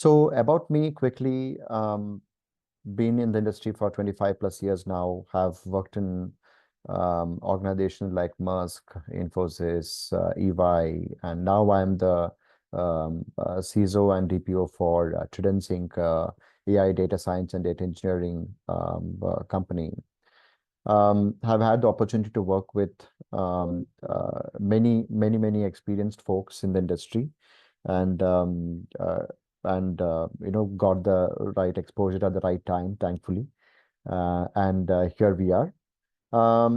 So about me quickly, been in the industry for 25 plus years now, have worked in organizations like Maersk, Infosys, EY, and now I'm the CISO and DPO for Tredence Inc., AI data science and data engineering company. Have had the opportunity to work with many experienced folks in the industry, and got the right exposure at the right time, thankfully. And here we are. I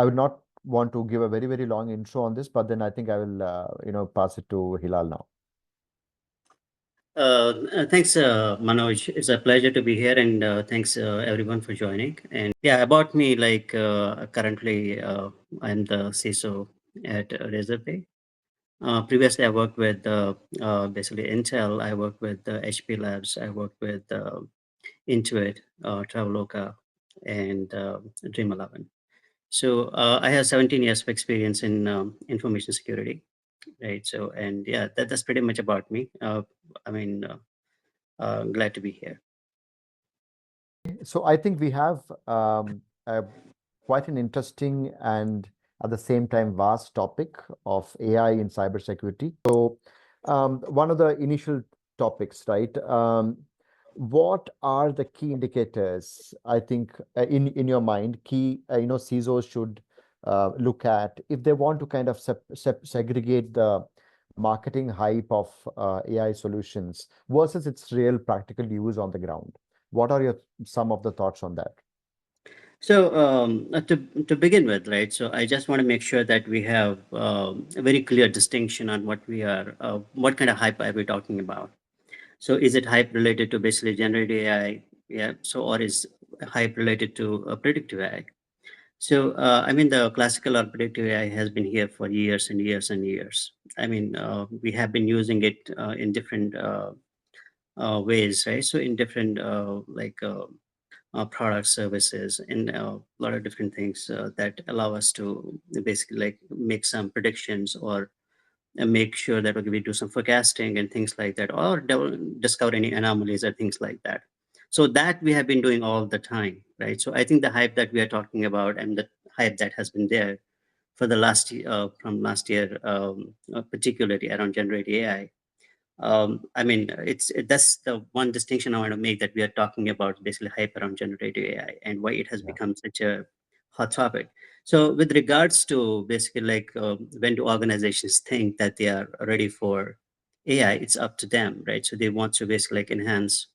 would not want to give a very long intro on this, but then I think I will pass it to Hilal now. Thanks, Manoj. It's a pleasure to be here, and thanks everyone for joining. And yeah, about me, like currently, I'm the CISO at Razorpay. Previously, I worked with basically Intel. I worked with HP Labs. I worked with Intuit, Traveloka, and Dream11. So I have 17 years of experience in information security, right? So, and yeah, that's pretty much about me. I mean. Glad to be here. So I think we have quite an interesting and at the same time vast topic of AI in cybersecurity. So one of the initial topics, right? What are the key indicators, I think, in your mind, key, CISOs should look at if they want to kind of segregate the marketing hype of AI solutions versus its real practical use on the ground? What are your some of the thoughts on that? So to begin with, right? So I just want to make sure that we have a very clear distinction on what kind of hype are we talking about? So is it hype related to basically generative AI? Yeah. So or is hype related to predictive AI? So I mean, the classical or predictive AI has been here for years and years and years. I mean, we have been using it in different ways, right? So in different products, services, and a lot of different things that allow us to basically like make some predictions or make sure that okay, we do some forecasting and things like that, or discover any anomalies or things like that. So that we have been doing all the time, right? So I think the hype that we are talking about and the hype that has been there for the last from last year, particularly around generative AI, I mean, that's the one distinction I want to make, that we are talking about basically hype around generative AI and why it has Yeah. become such a hot topic. So, with regards to basically like when do organizations think that they are ready for AI, it's up to them, right? So they want to basically like enhance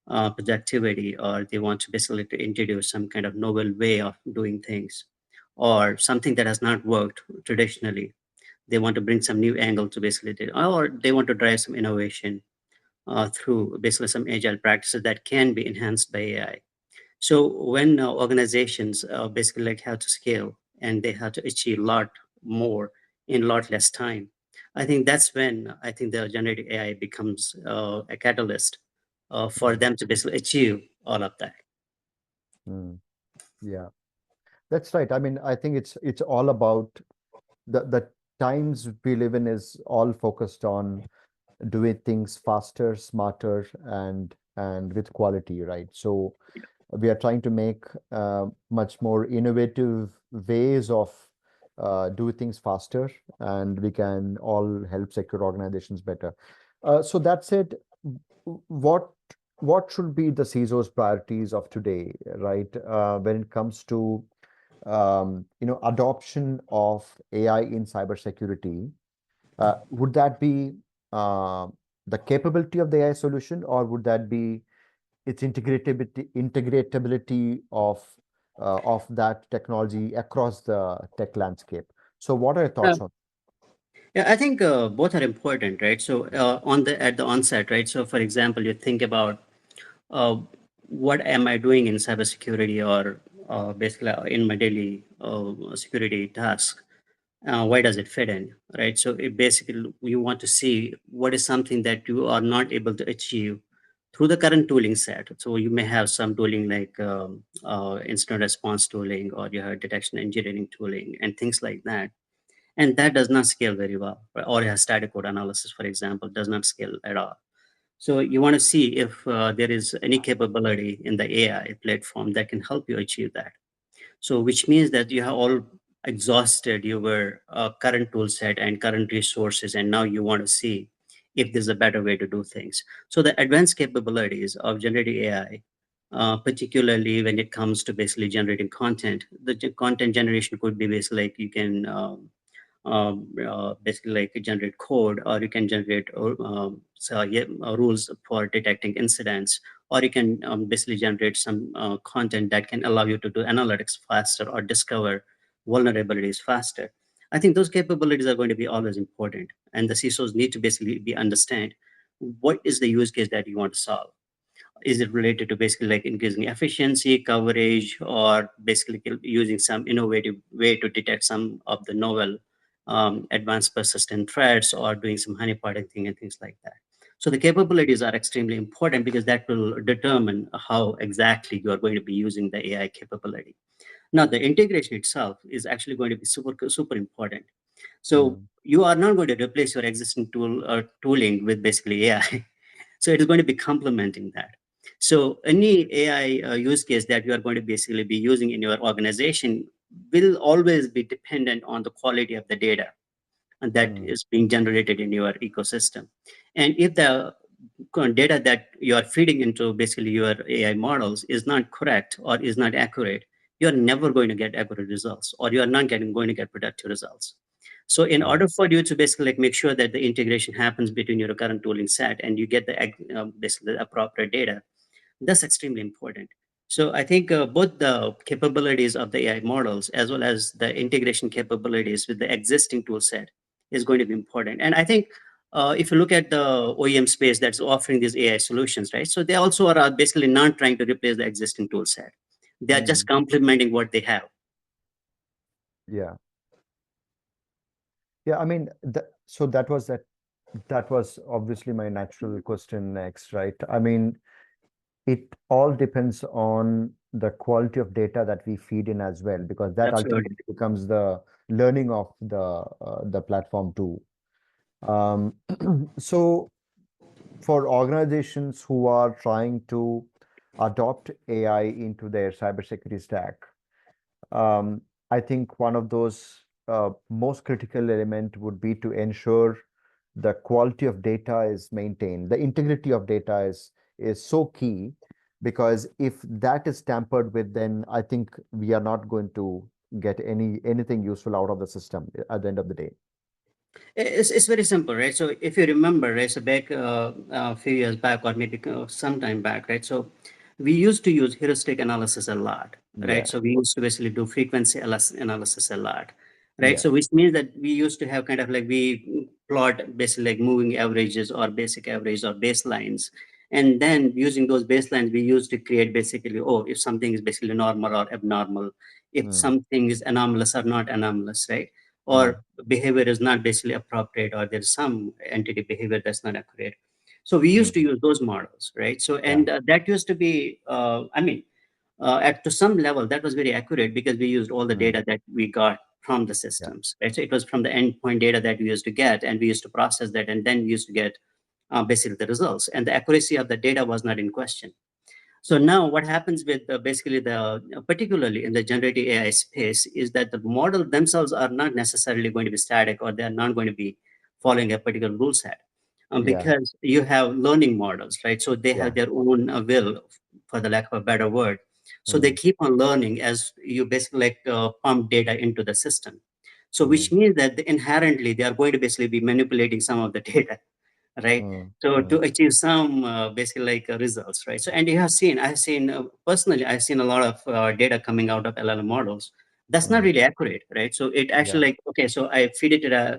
productivity, or they want to basically to introduce some kind of novel way of doing things, or something that has not worked traditionally. They want to bring some new angle to basically do, or they want to drive some innovation through basically some agile practices that can be enhanced by AI. So when organizations basically like have to scale and they have to achieve a lot more in a lot less time, I think that's when I think the generative AI becomes a catalyst for Mm, them to basically achieve all of that. mm, yeah, that's right. I mean, I think it's all about the times we live in is all focused on doing things faster, smarter, and with quality, right? So we are trying to make much more innovative ways of do things faster, and we can all help secure organizations better. So that said, what what should be the CISO's priorities of today, right? When it comes to adoption of AI in cybersecurity, would that be uh, the capability of the AI solution, or would that be its integratability of that technology across the tech landscape? So, what are your thoughts on? Yeah, I think both are important, right? So on the at the onset, right? So for example, you think about uh, what am I doing in cybersecurity, or basically in my daily security tasks? Why does it fit in, right? So it basically you want to see what is something that you are not able to achieve through the current tooling set. So you may have some tooling like incident response tooling, or you have detection engineering tooling and things like that, and that does not scale very well. Or a static code analysis, for example, does not scale at all. So you want to see if there is any capability in the AI platform that can help you achieve that. So, which means that you have all exhausted your current tool set and current resources, and now you want to see if there's a better way to do things. So, the advanced capabilities of generative AI, particularly when it comes to basically generating content, the content generation could be basically like you can basically like generate code, or you can generate rules for detecting incidents, or you can basically generate some content that can allow you to do analytics faster or discover vulnerabilities faster. I think those capabilities are going to be always important, and the CISOs need to basically be understand what is the use case that you want to solve. Is it related to basically like increasing efficiency, coverage, or basically using some innovative way to detect some of the novel advanced persistent threats, or doing some honeypotting thing and things like that? So the capabilities are extremely important because that will determine how exactly you are going to be using the AI capability. Now, the integration itself is actually going to be super important. So Mm, you are not going to replace your existing tooling with basically AI. So it is going to be complementing that. So any AI use case that you are going to basically be using in your organization will always be dependent on the quality of the data and that mm, is being generated in your ecosystem. And if the data that you are feeding into basically your AI models is not correct or is not accurate, you're never going to get accurate results, or you are not going to get productive results. So in yeah. order for you to basically like make sure that the integration happens between your current tooling set and you get the basically the appropriate data, that's extremely important. So I think both the capabilities of the AI models as well as the integration capabilities with the existing tool set is going to be important. And I think if you look at the OEM space that's offering these AI solutions, right? So they also are basically not trying to replace the existing tool set. They are just Mm, complementing what they have. yeah. Yeah, I mean, so that was obviously my natural question next, right? I mean, it all depends on the quality of data that we feed in as well, because that Absolutely. ultimately becomes the learning of the platform too. Um, so for organizations who are trying to adopt AI into their cybersecurity stack, um, I think one of those most critical element would be to ensure the quality of data is maintained. The integrity of data is so key, because if that is tampered with, then I think we are not going to get anything useful out of the system at the end of the day. It's very simple, right? So if you remember, right, so back a few years back, or maybe some time back, right? So we used to use heuristic analysis a lot, right? Yeah. So we used to basically do frequency analysis a lot, right? Yeah. So which means that we used to have kind of like we plot basically like moving averages or basic average or baselines. And then using those baselines, we used to create basically, oh, if something is basically normal or abnormal, if Mm, something is anomalous or not anomalous, right? mm, Or behavior is not basically appropriate, or there's some entity behavior that's not accurate. So we used to mm. use those models, right? So Yeah. and that used to be I mean at to some level that was very accurate because we used all the Mm, data that we got from the yeah. systems, right? So it was from the endpoint data that we used to get, and we used to process that, and then we used to get basically the results, and the accuracy of the data was not in question. So now what happens with basically the particularly in the generative AI space is that the model themselves are not necessarily going to be static, or they're not going to be following a particular rule set, Yeah. because you have learning models, right? So they have Yeah. their own will, for the lack of a better word. So they Mm, keep on learning as you basically like pump data into the system. So which mm, means that inherently they are going to basically be manipulating some of the data, right? mm, So to mm, achieve some basically like results, right? So and you have seen, I've seen personally, I've seen a lot of data coming out of LLM models that's not mm. really accurate, right? So it actually Yeah. like, okay, so I feed it a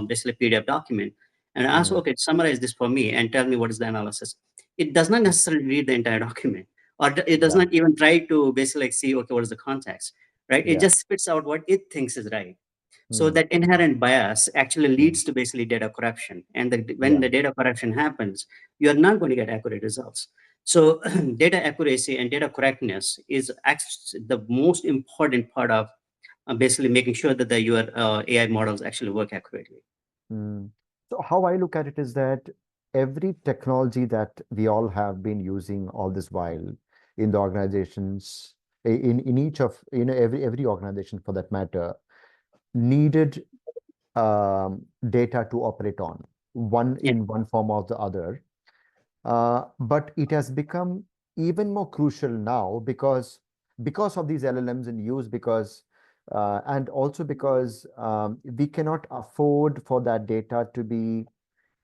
basically PDF document, and I ask, Mm, okay, summarize this for me and tell me what is the analysis. It does not necessarily read the entire document, or it does yeah. not even try to basically like see, okay, what is the context, right? It Yeah. just spits out what it thinks is right. So Mm, that inherent bias actually mm. leads to basically data corruption. And when Yeah. the data corruption happens, you are not going to get accurate results. So data accuracy and data correctness is actually the most important part of basically making sure that your AI models actually work accurately. Mm. So how I look at it is that every technology that we all have been using all this while in the organizations, in each of, every organization for that matter, needed data to operate on, one Yeah. in one form or the other. But it has become even more crucial now because of these LLMs in use, because and also because we cannot afford for that data to be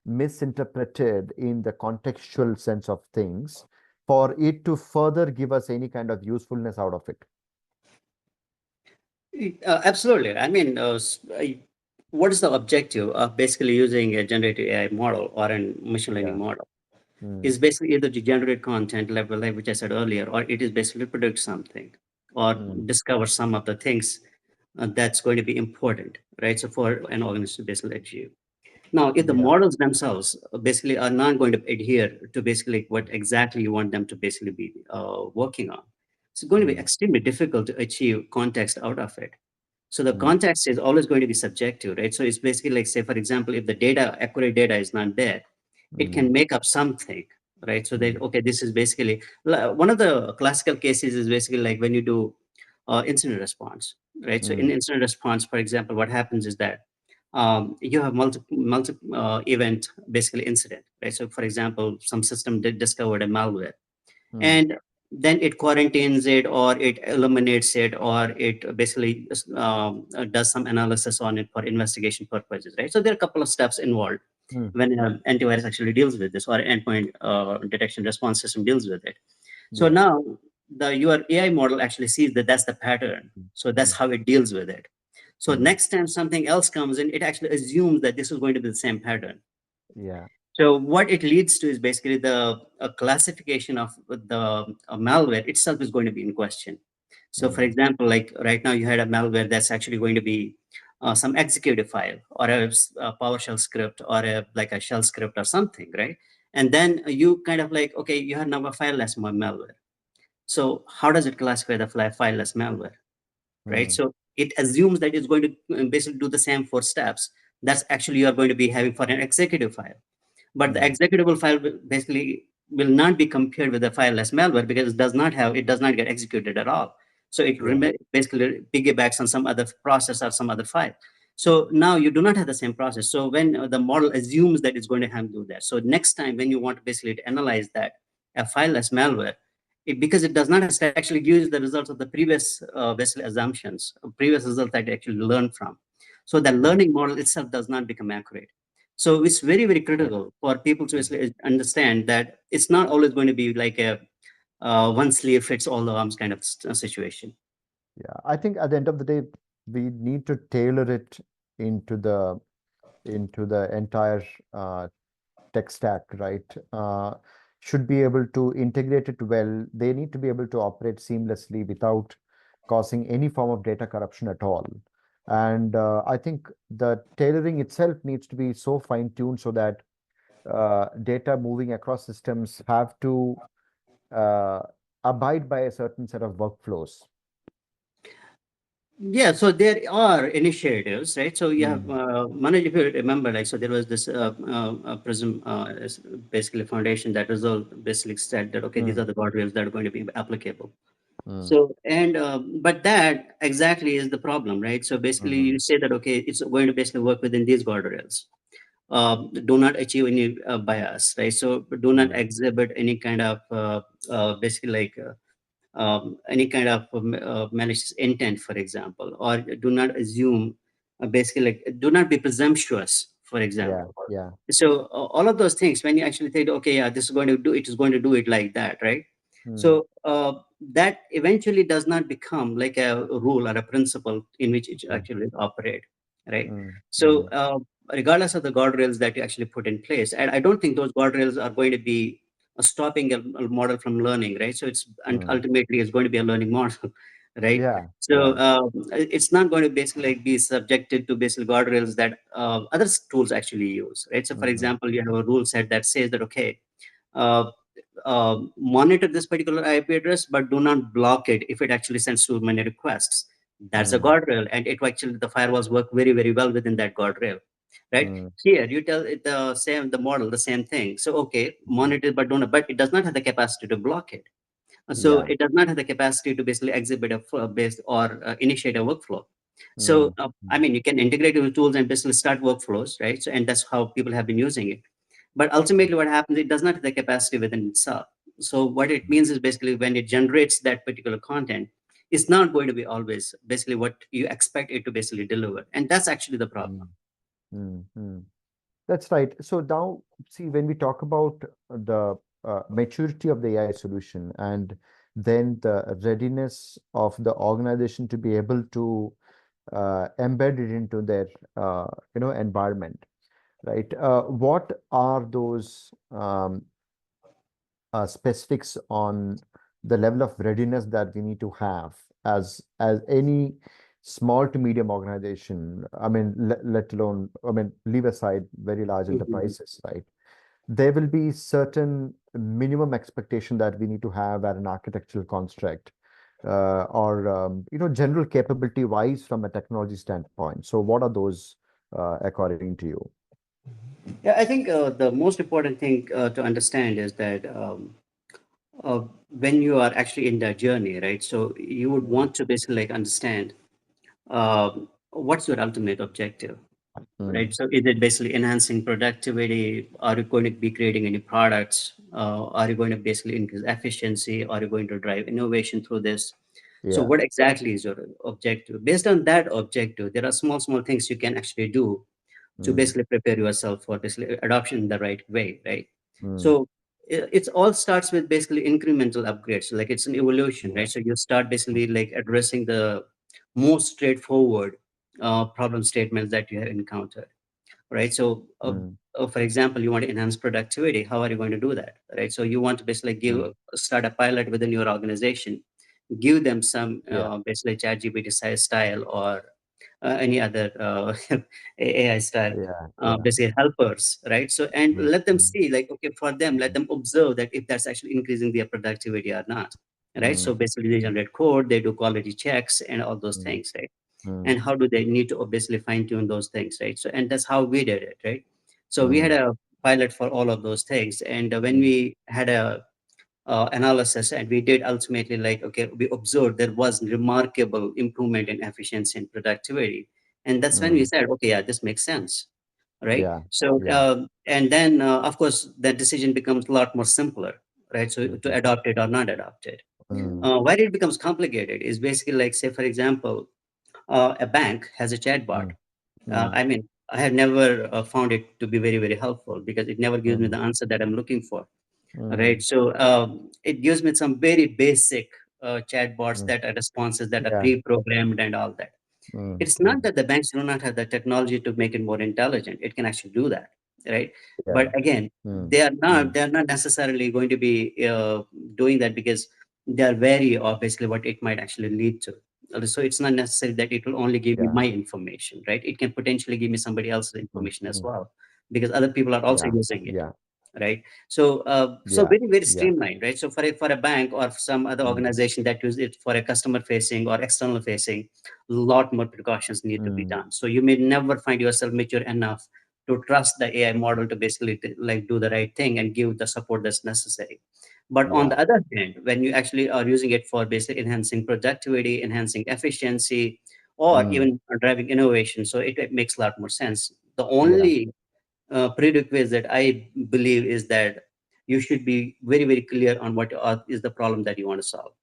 misinterpreted in the contextual sense of things for it to further give us any kind of usefulness out of it. Absolutely. I mean, what is the objective of basically using a generative AI model or a machine learning Yeah. model? Mm, Is basically either to generate content level, like which I said earlier, or it is basically predict something or mm, discover some of the things that's going to be important, right? So for an organization to basically achieve. Now, if the yeah. models themselves basically are not going to adhere to basically what exactly you want them to basically be working on, it's going to be Mm, extremely difficult to achieve context out of it. So the mm, context is always going to be subjective, right? So it's basically like, say, for example, if the data, accurate data is not there, it mm, can make up something, right? So that, mm, okay, this is basically, one of the classical cases is basically like when you do incident response, right? So in mm, incident response, for example, what happens is that you have multi event basically incident, right? So for example, some system did discovered a malware, mm, and then it quarantines it or it eliminates it or it basically does some analysis on it for investigation purposes, right? So there are a couple of steps involved mm, when antivirus actually deals with this or endpoint detection response system deals with it. So yeah. now the your AI model actually sees that that's the pattern, Mm, so that's mm, how it deals with it. So mm, next time something else comes in, it actually assumes that this is going to be the same pattern. yeah. So what it leads to is basically the classification of the malware itself is going to be in question. So for Mm, example, like right now you had a malware that's actually going to be some executive file or a PowerShell script or like a shell script or something, right? And then you kind of like, okay, you have now a fileless malware. So how does it classify the fileless malware, right? mm, So it assumes that it's going to basically do the same four steps that's actually you are going to be having for an executive file, but the mm, executable file basically will not be compared with the fileless malware because it does not get executed at all. So it yeah. basically piggybacks on some other process or some other file. So now you do not have the same process. So when the model assumes that it's going to handle that, so next time when you want to basically to analyze that a fileless malware, because it does not actually gives the results of the previous basically assumptions, previous results that it actually learned from. So the Mm, learning model itself does not become accurate. So it's very, very yeah. critical for people to Mm, actually understand that it's not always going to be like a one sleeve fits all the arms kind of situation. yeah. I think at the end of the day, we need to tailor it into the entire uh, tech stack, right? Should be able to integrate it well. They need to be able to operate seamlessly without causing any form of data corruption at all. And I think the tailoring itself needs to be so fine-tuned so that data moving across systems have to uh, abide by a certain set of workflows. Yeah, so there are initiatives, right? So you have Mm, Manoj, if you remember, like so there was this Prism, basically foundation that basically said that okay, these mm, are the guardrails that are going to be applicable. mm, So and but that exactly is the problem, right? So basically you mm, say that okay, it's going to basically work within these guardrails. Do not achieve any bias, right? So do not mm, exhibit any kind of basically like any kind of malicious intent, for example, or do not assume basically like do not be presumptuous, for yeah, example. yeah. So all of those things, when you actually think, okay, yeah, this is going to do it, is going to do it like that, right? Mm, So that eventually does not become like a rule or a principle in which it mm, actually operate, right? mm, So mm, regardless of the guardrails that you actually put in place, and I don't think those guardrails are going to be stopping a model from learning, right? So it's and mm. ultimately it's going to be a learning model, right? Yeah, So yeah. it's not going to basically like be subjected to basic guardrails that other tools actually use, right? So for Mm, example, you have a rule set that says that okay, uh, monitor this particular IP address, but do not block it if it actually sends too many requests. That's a mm, guardrail, and it actually the firewalls work very, very well within that guardrail. right? mm, Here you tell it the model the same thing. So okay, mm, monitor but don't, but it does not have the capacity to block it. So yeah. it does not have the capacity to basically exhibit a based or initiate a workflow. So Mm, I mm, mean, you can integrate it with tools and basically start workflows, right? So and that's how people have been using it. But ultimately, what happens? It does not have the capacity within itself. So what it means is basically when it generates that particular content, it's not going to be always basically what you expect it to basically deliver, and that's actually the mm, problem. mm. That's right. So now, see, when we talk about the maturity of the AI solution and then the readiness of the organization to be able to embed it into their environment, right? What are those specifics on the level of readiness that we need to have as any small to medium organization? I mean, let alone, I mean, leave aside very large Mhm. enterprises, right? There will be certain minimum expectation that we need to have at an architectural construct, or general capability wise from a technology standpoint. So what are those according to you? Yeah, I think the most important thing to understand is that when you are actually in that journey, right? So you would Mm, want to basically like understand what's your ultimate objective, right? mm, So is it basically enhancing productivity? Are you going to be creating any products? Are you going to basically increase efficiency? Are you going to drive innovation through this? So yeah. what exactly is your objective? Based on that objective, there are small things you can actually do to Mm, basically prepare yourself for basically adoption in the right way, right? mm, So it's all starts with basically incremental upgrades. Like it's an evolution, yeah. right? So you start basically like addressing the most straightforward problem statements that you have encountered, right? So, Mm, for example, you want to enhance productivity. How are you going to do that, right? So you want to basically mm, start a pilot within your organization, give them some yeah. basically ChatGPT size style or any other AI style, Yeah. Yeah. basically helpers, right? So and Mm, let them mm, see, like okay, for them, let them observe that if that's actually increasing their productivity or not, right? So mm, basically, they mm, generate code, they do quality checks, and all those mm, things, right? mm, And how do they need to obviously fine tune those things, right? So and that's how we did it, right? So we had mm, a pilot for all of those things, and when mm, we had a analysis and we did ultimately like okay, we observed there was remarkable improvement in efficiency and productivity, and that's when we mm. said okay, yeah, this makes sense, right? Yeah. So Yeah. and then of course that decision becomes a lot more simpler, right? So to Mm, adopt it or not adopt it. mm, Why it becomes complicated is basically like say for example, a bank has a chatbot. mm, mm, I mean, I have never found it to be very helpful because it never gives me mm, the answer that I'm looking for, right? mm, So it gives me some very basic chatbots mm. that are responses that are Yeah. pre-programmed and all that. Mm, It's not mm, that the banks do not have the technology to make it more intelligent. It can actually do that, right? yeah. But again, Mm, they mm, are not necessarily going to be doing that because they are wary of basically what it might actually lead to. So it's not necessary that it will only give me yeah. my information, right? It can potentially give me somebody else's Mm, information as mm, well because other people are also yeah. using it, Yeah. right? So so Yeah. very Yeah. streamlined, right? So for a bank or some other Mm, organization that use it for a customer facing or external facing, a lot more precautions need to be mm, done. So you may never find yourself mature enough to trust the AI model to basically like do the right thing and give the support that's necessary. But on yeah. the other hand, when you actually are using it for basically enhancing productivity, enhancing efficiency, or Mm, even driving innovation, so it makes a lot more sense. The yeah. only prerequisite that I believe is that you should be very clear on what is the problem that you want to solve.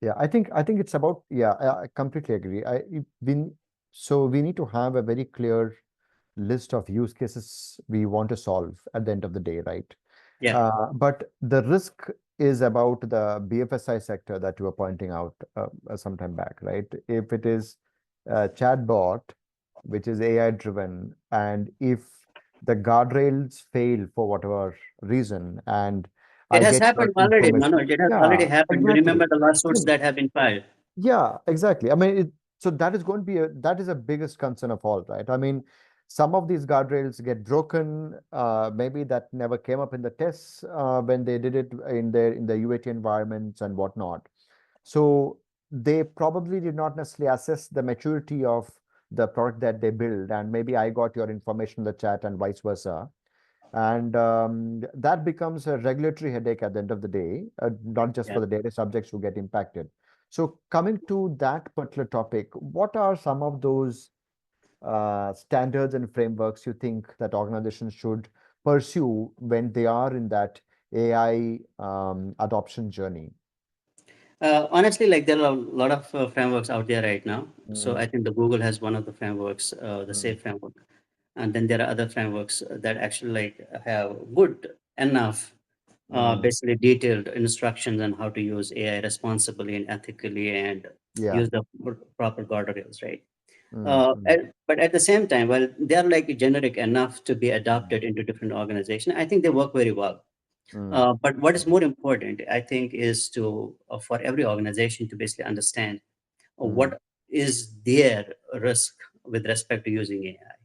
Yeah. I think it's about, yeah, I completely agree. So we need to have a very clear list of use cases we want to solve at the end of the day, right? Yeah, But the risk is about the BFSI sector that you were pointing out some time back, right? If it is a chatbot, which is AI driven, and if the guardrails fail for whatever reason, and it I has get happened your already, information, Manoj. It has already yeah, happened. You remember exactly. the lawsuits that have been filed. Yeah, exactly. I mean, so that is going to be that is a biggest concern of all, right? I mean, some of these guardrails get broken. Maybe that never came up in the tests when they did it in the UAT environments and whatnot. So they probably did not necessarily assess the maturity of the product that they build, and maybe I got your information in the chat and vice versa. And that becomes a regulatory headache at the end of the day, not just Yeah. for the data subjects who get impacted. So coming to that particular topic, what are some of those standards and frameworks you think that organizations should pursue when they are in that AI adoption journey? Honestly, like there are a lot of frameworks out there right now. So Mm, I think the Google has one of the frameworks, the mm, Safe framework, and then there are other frameworks that actually like have good enough, mm, basically detailed instructions on how to use AI responsibly and ethically and yeah. use the proper guardrails, right? Mm, mm, But at the same time, while they're like generic enough to be mm, adopted into different organizations, I think they work very well. mm, But what is mm, more important, I think, is to for every organization to basically understand mm, what is their risk with respect to using AI.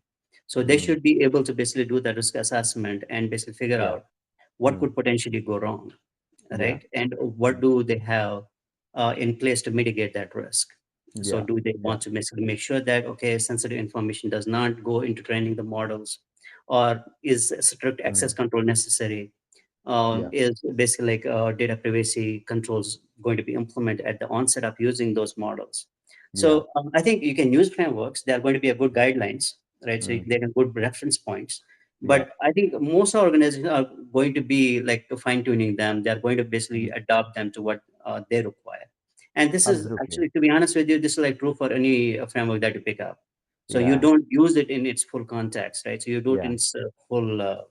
So they mm, should be able to basically do the risk assessment and basically figure yeah. out what Mm, could potentially go wrong, yeah. right? And what Mm, do they have in place to mitigate that risk? So yeah. do they Yeah. want to basically make sure that, okay, sensitive information does not go into training the models, or is strict access Mm, control necessary? yeah. Is basically like data privacy controls going to be implemented at the onset of using those models? Yeah. So I think you can use frameworks. They are going to be a good guidelines, right? So Mm, they can good reference points. yeah. But I think most organizations are going to be like fine tuning them. They are going to basically Mm, adopt them to what they require. And this is absolutely. actually, to be honest with you, this is like true for any framework that you pick up. So you Yeah. don't use it in its full context, right? So you do it in Yeah. its full.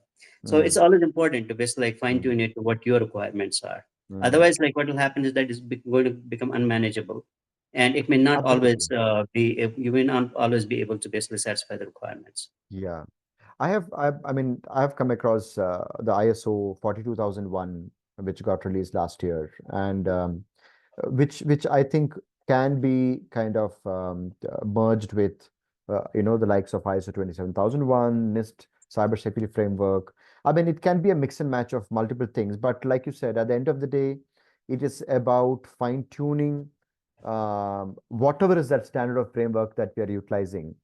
So it's Mm, always important to basically like fine mm, tune it to what your requirements are. mm, Otherwise, like what will happen is that it's going to become unmanageable, and it may not always absolutely. you may not always be able to basically satisfy the requirements. Yeah. I mean, I've come across the ISO 42001, which got released last year, and which I think can be kind of merged with the likes of ISO 27001, NIST cybersecurity framework. I mean, it can be a mix and match of multiple things, but like you said, at the end of the day, it is about fine tuning whatever is that standard of framework that we are utilizing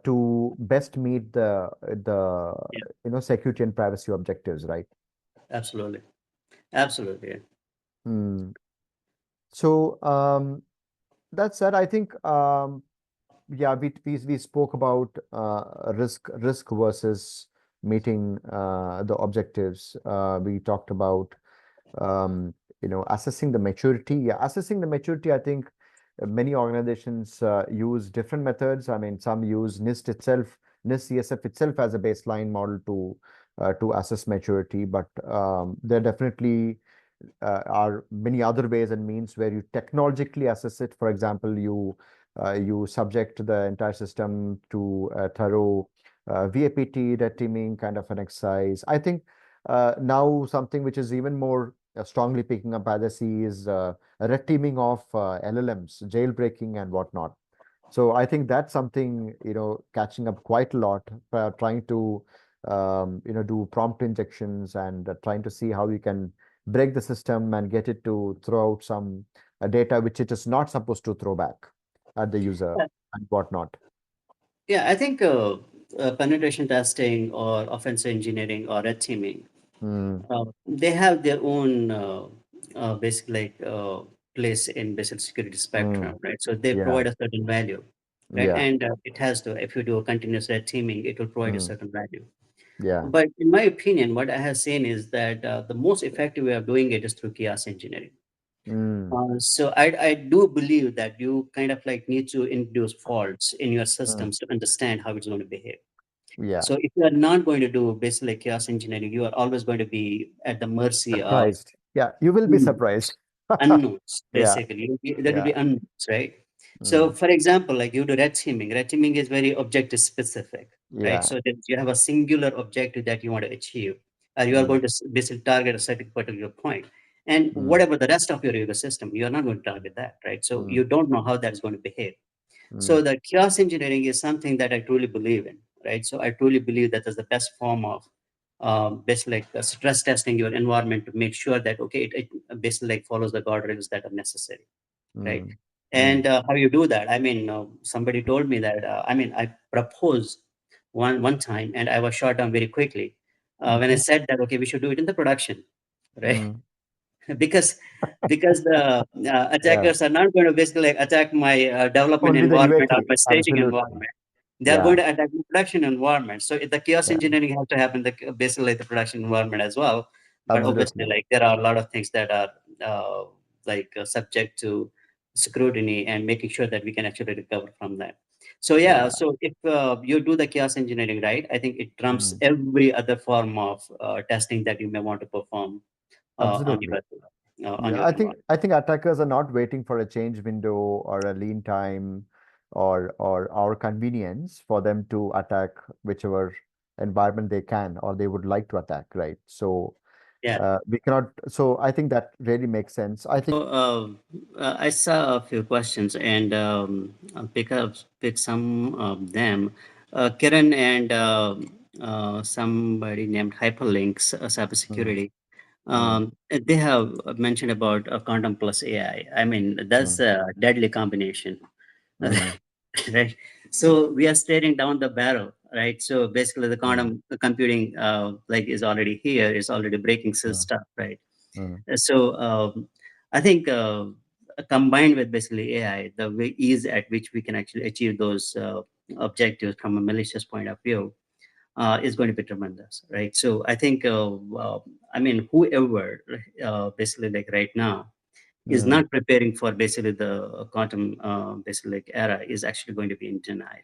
to best meet the Yeah, security and privacy objectives, right? absolutely, absolutely. Yeah. Hmm. So that said, I think yeah, we spoke about risk versus meeting the objectives. We talked about assessing the maturity. Yeah, assessing the maturity, I think many organizations use different methods. I mean, some use NIST itself, NIST CSF itself as a baseline model to assess maturity, but there definitely are many other ways and means where you technologically assess it. For example, you subject the entire system to a thorough VAPT, red teaming kind of an exercise. I think now something which is even more strongly picking up as I see is red teaming of LLMs, jailbreaking and whatnot. So I think that's something, catching up quite a lot, trying to, do prompt injections and trying to see how you can break the system and get it to throw out some data which it is not supposed to throw back at the user and whatnot. Yeah, I think penetration testing or offensive engineering or red teaming, Mm, they have their own basic like place in basic security spectrum, mm, right? So they yeah, provide a certain value, right? yeah, And it has to, if you do a continuous red teaming, it will provide a mm, certain value. yeah, But in my opinion, what I have seen is that the most effective way of doing it is through chaos engineering. mm, So I do believe that you kind of like need to introduce faults in your mm, systems to understand how it's going to behave. yeah. So if you are not going to do basically chaos engineering, you are always going to be at the mercy of Surprised. Yeah, you will be surprised. unknowns, Yeah, basically. There will yeah, be unknowns, right? So, mm, for example, like you do red teaming. Red teaming is very objective specific, right? yeah, So that you have a singular objective that you want to achieve, or you are mm, going to basically target a certain particular point. And mm, whatever the rest of your ecosystem, you are not going to target that, right? So mm, you don't know how that's going to behave. So mm, the chaos engineering is something that I truly believe in, right? So I truly believe that is the best form of basically like stress testing your environment to make sure that okay, it basically like follows the guardrails that are necessary, right? mm, mm, How you do that? I mean, somebody told me that. I mean, I proposed one time, and I was shot down very quickly when I mhm, said that okay, we should do it in the production, right? mm. because the Yeah, attackers are not going to basically like attack my development only the environment or UAT. my staging Absolutely. environment. They are going Yeah, to attack the production environment. So the chaos yeah, engineering has to happen basically the production environment as well. But obviously, absolutely. like there are a lot of things that are subject to scrutiny and making sure that we can actually recover from that. So yeah, Yeah, so if you do the chaos engineering right, I think it trumps mm, every other form of testing that you may want to perform on absolutely. your on Yeah, your environment. I think attackers are not waiting for a change window or a lean time or our convenience for them to attack whichever environment they can or they would like to attack, right? So Yeah. we cannot. So I think that really makes sense. I think. So I saw a few questions and I'll pick some of them. Kiran and somebody named Hyperlinks Mm, Cybersecurity. mm, They have mentioned about quantum plus AI. I mean, that's mm, a deadly combination. mm, Right? So we are staring down the barrel, right? So basically, the mm, quantum computing like is already here, is already breaking mm, stuff, right? mm, So I think combined with basically AI, the way ease at which we can actually achieve those objectives from a malicious point of view is going to be tremendous, right? So I think, I mean, whoever basically like right now is mm, not preparing for basically the quantum basically like era is actually going to be in denial.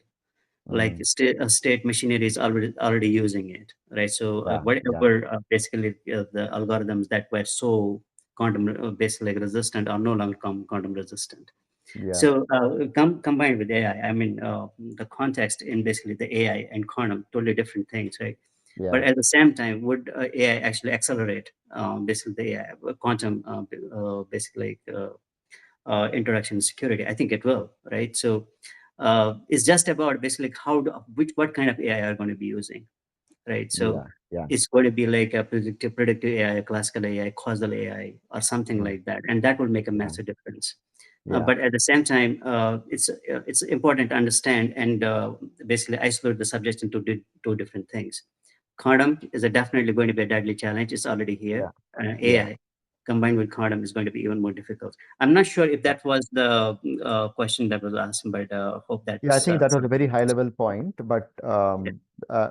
Like mm. state machinery is already using it, right? So Yeah, yeah, whatever basically the algorithms that were so quantum basically resistant are no longer quantum resistant. yeah, So combined with AI, I mean, the context in basically the AI and quantum, totally different things, right? But yeah, at the same time, would AI actually accelerate basically the AI, quantum basically introduction security? I think it will, right? So it's just about basically what kind of AI are going to be using, right? So yeah, yeah. it's going to be like a predictive AI, a classical AI, causal AI, or something Mm, like that, and that will make a yeah, massive difference. yeah, But at the same time, it's important to understand and basically isolate the subject into two different things. Quantum is definitely going to be a deadly challenge. It's already here. yeah, yeah, AI combined with quantum is going to be even more difficult. I'm not sure if yeah. that was the question that was asked, but hope Yeah, I that's think that was a very high level point, but yeah. uh,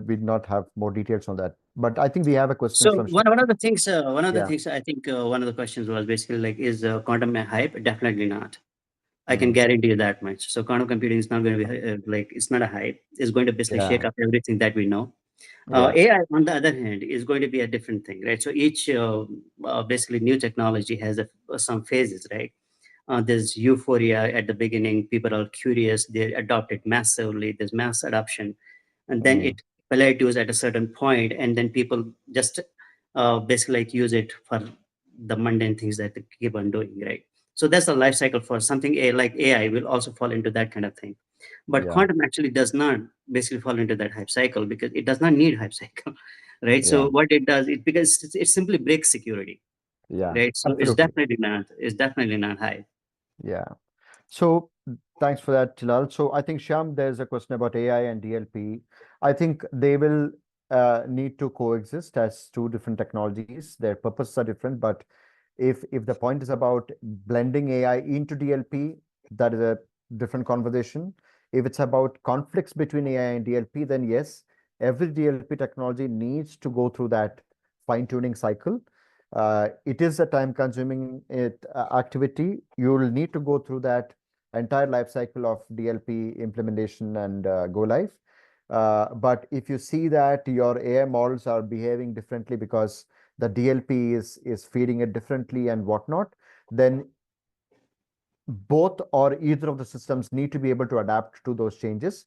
we did not have more details on that. But I think we have a question So from one Shreya. of the things, Yeah. I think one of the questions was basically like, is quantum a hype? Definitely not. I can Mm, guarantee you that much. So quantum computing is not going to be like it's not a hype. It's going to basically shake yeah, up everything that we know. yeah, AI, on the other hand, is going to be a different thing, right? So each basically new technology has some phases, right? There's euphoria at the beginning. People are curious. They adopt it massively. There's mass adoption, and then mm, it plateaus at a certain point, and then people just basically like use it for the mundane things that they keep on doing, right? So that's the life cycle for something like AI will also fall into that kind of thing. But yeah, quantum actually does not basically fall into that hype cycle because it does not need hype cycle, right? yeah, So what it does, it simply breaks security, yeah, right? So absolutely. it's definitely not hype. Yeah. So thanks for that, Tilal. So I think Shyam, there's a question about AI and DLP. I think they will need to coexist as two different technologies. Their purposes are different, but if the point is about blending AI into DLP, that is a different conversation. If it's about conflicts between AI and DLP, then yes, every DLP technology needs to go through that fine-tuning cycle. It is a time-consuming activity. You will need to go through that entire life cycle of DLP implementation and go live. But if you see that your AI models are behaving differently because the DLP is feeding it differently and whatnot, then both or either of the systems need to be able to adapt to those changes.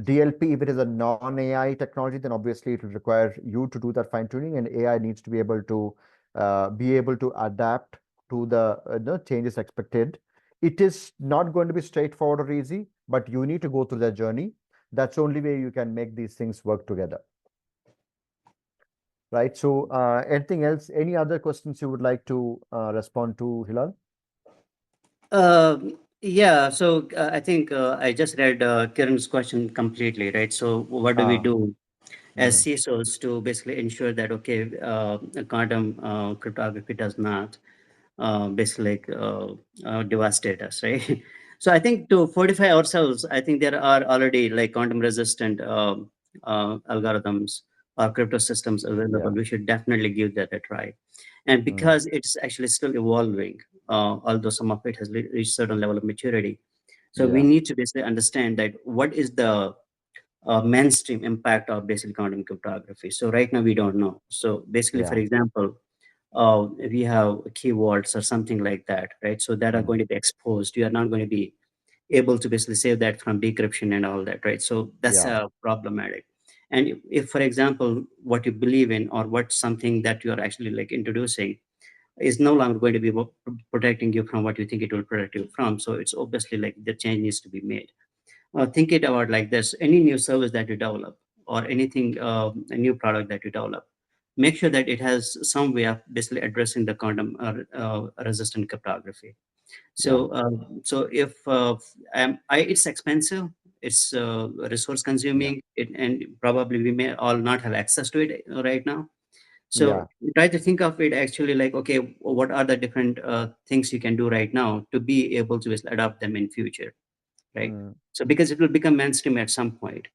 DLP, if it is a non-AI technology, then obviously it will require you to do that fine tuning, and AI needs to be able to adapt to the changes expected. It is not going to be straightforward or easy, but you need to go through that journey. That's the only way you can make these things work together, right? So, anything else? Any other questions you would like to respond to, Hilal? Yeah, so I think I just read Kiran's question completely, right? So what do we Ah, do as mm, CISOs to basically ensure that, okay, quantum cryptography does not basically devastate us, right? So I think to fortify ourselves, I think there are already like quantum resistant algorithms or crypto systems available. yeah, We should definitely give that a try. And mm, because it's actually still evolving, although some of it has reached certain level of maturity, so we yeah, need to basically understand that what is the mainstream impact of basically quantum cryptography. So right now we don't know. So basically, for yeah, example, we have keywords or something like that, right? So that are mm, going to be exposed. You are not going to be able to basically save that from decryption and all that, right? So that's yeah, problematic. And if, for example, what you believe in or what something that you are actually like introducing is no longer going to be protecting you from what you think it will protect you from, so it's obviously like the change needs to be made. Think it about like this: any new service that you develop or anything, a new product that you develop, make sure that it has some way of basically addressing the quantum resistant cryptography. yeah, So if it's expensive, it's resource yeah, consuming, and probably we may all not have access to it right now. So yeah, try to think of it actually like, okay, what are the different things you can do right now to be able to just adopt them in future, right? mm, So because it will become mainstream at some point.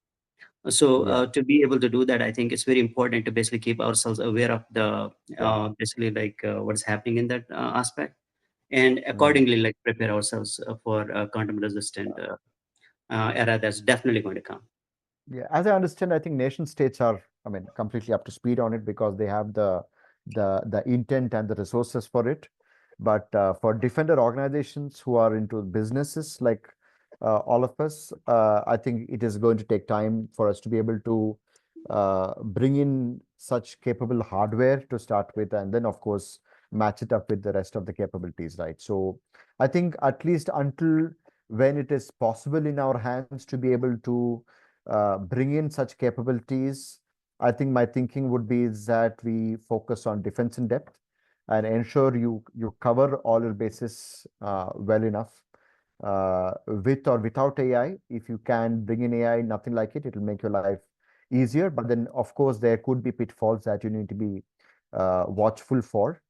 So yeah, to be able to do that, I think it's very important to basically keep ourselves aware of the yeah, basically like what's happening in that aspect, and mm. accordingly like prepare ourselves for quantum resistant era that's definitely going to come. Yeah, as I understand, I think nation states are, I mean, completely up to speed on it because they have the intent and the resources for it. But for defender organizations who are into businesses like all of us, I think it is going to take time for us to be able to bring in such capable hardware to start with, and then of course match it up with the rest of the capabilities, right? So I think at least until when it is possible in our hands to be able to bring in such capabilities, I think my thinking would be is that we focus on defense in depth and ensure you cover all your bases well enough. With or without AI, if you can bring in AI, nothing like it, it'll make your life easier. But then, of course, there could be pitfalls that you need to be watchful for.